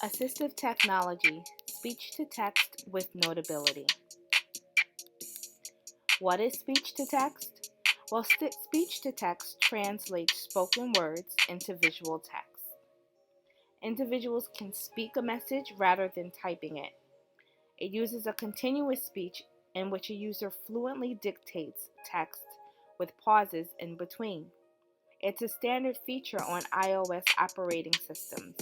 Assistive technology, speech to text with notability. What is speech to text? Well, speech to text translates spoken words into visual text. Individuals can speak a message rather than typing it. It uses a continuous speech in which a user fluently dictates text with pauses in between. It's a standard feature on iOS operating systems.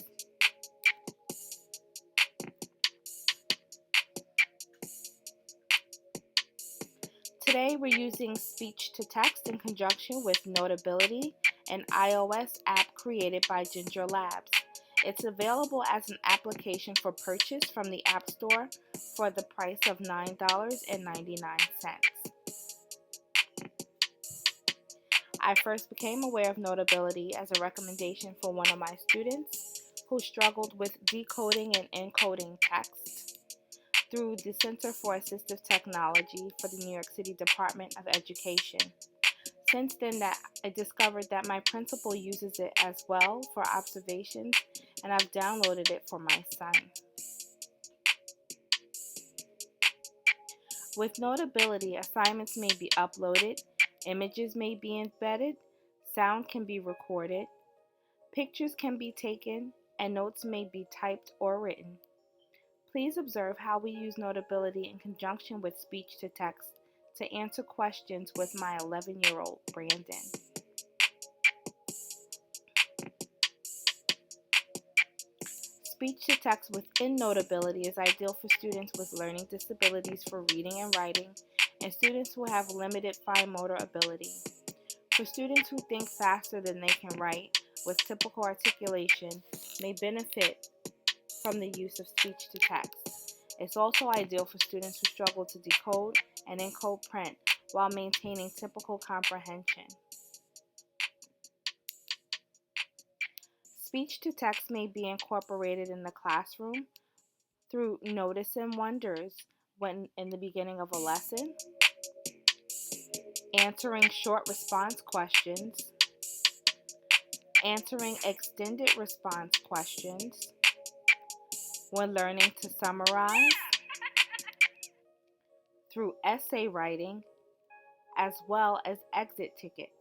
Today we're using speech to text in conjunction with Notability, an iOS app created by Ginger Labs. It's available as an application for purchase from the App Store for the price of $9.99. I first became aware of Notability as a recommendation for one of my students who struggled with decoding and encoding text through the Center for Assistive Technology for the New York City Department of Education. Since then, I discovered that my principal uses it as well for observations, and I've downloaded it for my son. With Notability, assignments may be uploaded, images may be embedded, sound can be recorded, pictures can be taken, and notes may be typed or written. Please observe how we use Notability in conjunction with speech to text to answer questions with my 11-year-old Brandon. Speech to text within Notability is ideal for students with learning disabilities for reading and writing, and students who have limited fine motor ability. For students who think faster than they can write, with typical articulation, may benefit from the use of speech to text. It's also ideal for students who struggle to decode and encode print while maintaining typical comprehension. Speech to text may be incorporated in the classroom through notice and wonders when in the beginning of a lesson, answering short response questions, answering extended response questions, when learning to summarize, through essay writing, as well as exit tickets.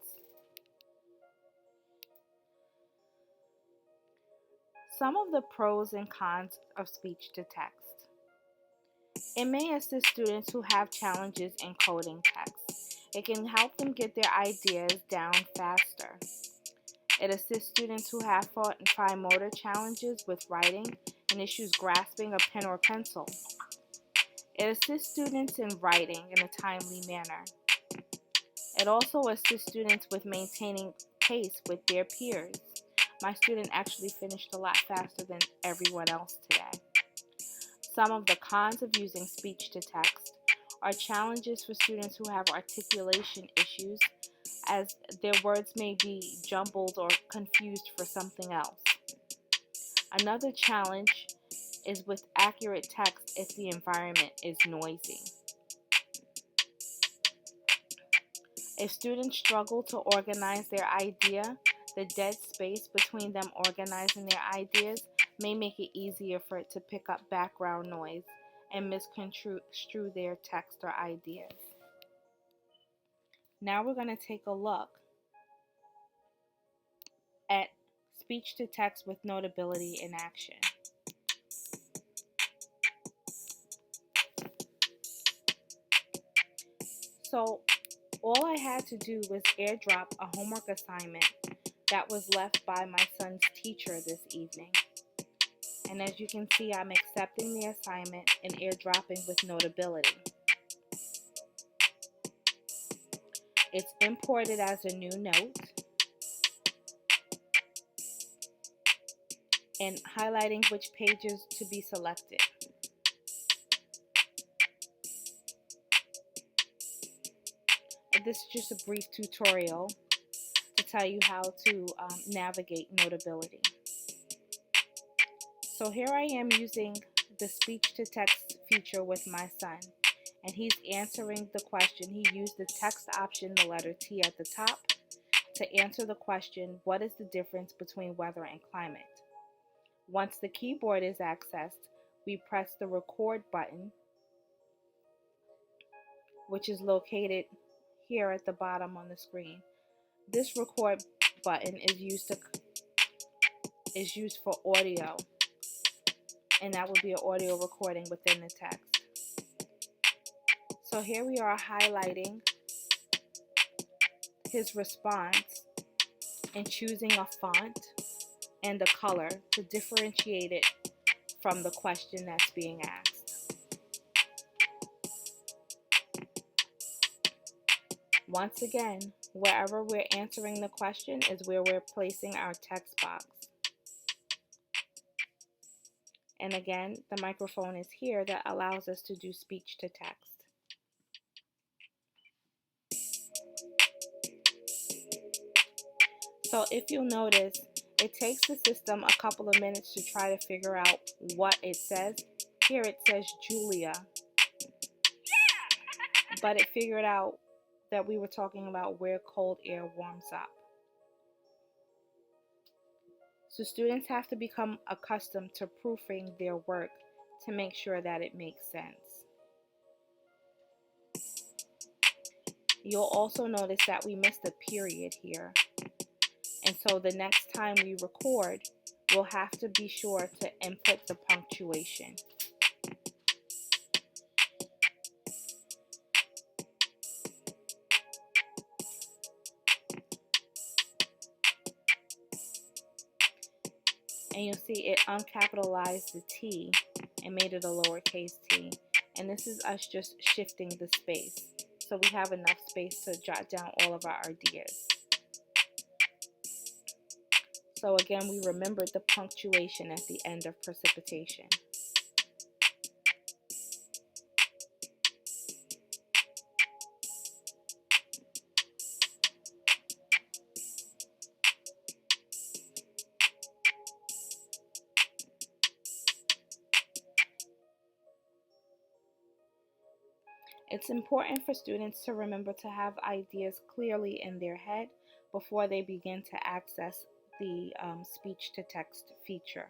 Some of the pros and cons of speech to text. It may assist students who have challenges in coding text. It can help them get their ideas down faster. It assists students who have fine motor challenges with writing and issues grasping a pen or pencil. It assists students in writing in a timely manner. It also assists students with maintaining pace with their peers. My student actually finished a lot faster than everyone else today. Some of the cons of using speech to text are challenges for students who have articulation issues, as their words may be jumbled or confused for something else. Another challenge is with accurate text if the environment is noisy. If students struggle to organize their idea, the dead space between them organizing their ideas may make it easier for it to pick up background noise and misconstrue their text or ideas. Now we're going to take a look at speech to text with Notability in action. So all I had to do was airdrop a homework assignment that was left by my son's teacher this evening. And as you can see, I'm accepting the assignment and airdropping with Notability. It's imported as a new note and highlighting which pages to be selected. This is just a brief tutorial to tell you how to navigate Notability. So here I am using the speech to text feature with my son, and he's answering the question. He used the text option, the letter T at the top, to answer the question, what is the difference between weather and climate? Once the keyboard is accessed, we press the record button, which is located here at the bottom on the screen. This record button is used for audio, and that would be an audio recording within the text. So here we are highlighting his response and choosing a font and a color to differentiate it from the question that's being asked. Once again, wherever we're answering the question is where we're placing our text box. And again, the microphone is here that allows us to do speech to text. So if you'll notice, it takes the system a couple of minutes to try to figure out what it says. Here it says Julia, but it figured out that we were talking about where cold air warms up. So students have to become accustomed to proofing their work to make sure that it makes sense. You'll also notice that we missed a period here. And so the next time we record, we'll have to be sure to input the punctuation. And you'll see it uncapitalized the T and made it a lowercase t. And this is us just shifting the space, so we have enough space to jot down all of our ideas. So again, we remembered the punctuation at the end of precipitation. It's important for students to remember to have ideas clearly in their head before they begin to access the speech-to-text feature.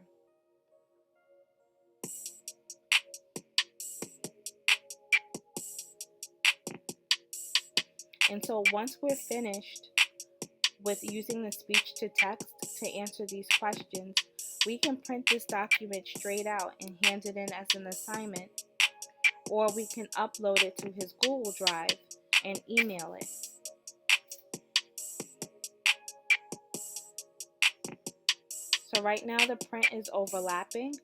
And so once we're finished with using the speech-to-text to answer these questions, we can print this document straight out and hand it in as an assignment, or we can upload it to his Google Drive and email it. So right now the print is overlapping,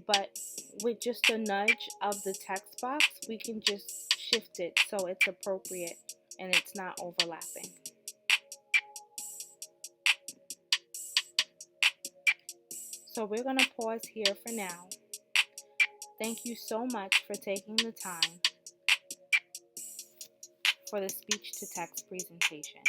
but with just a nudge of the text box, we can just shift it so it's appropriate and it's not overlapping. So we're going to pause here for now. Thank you so much for taking the time for the speech to text presentation.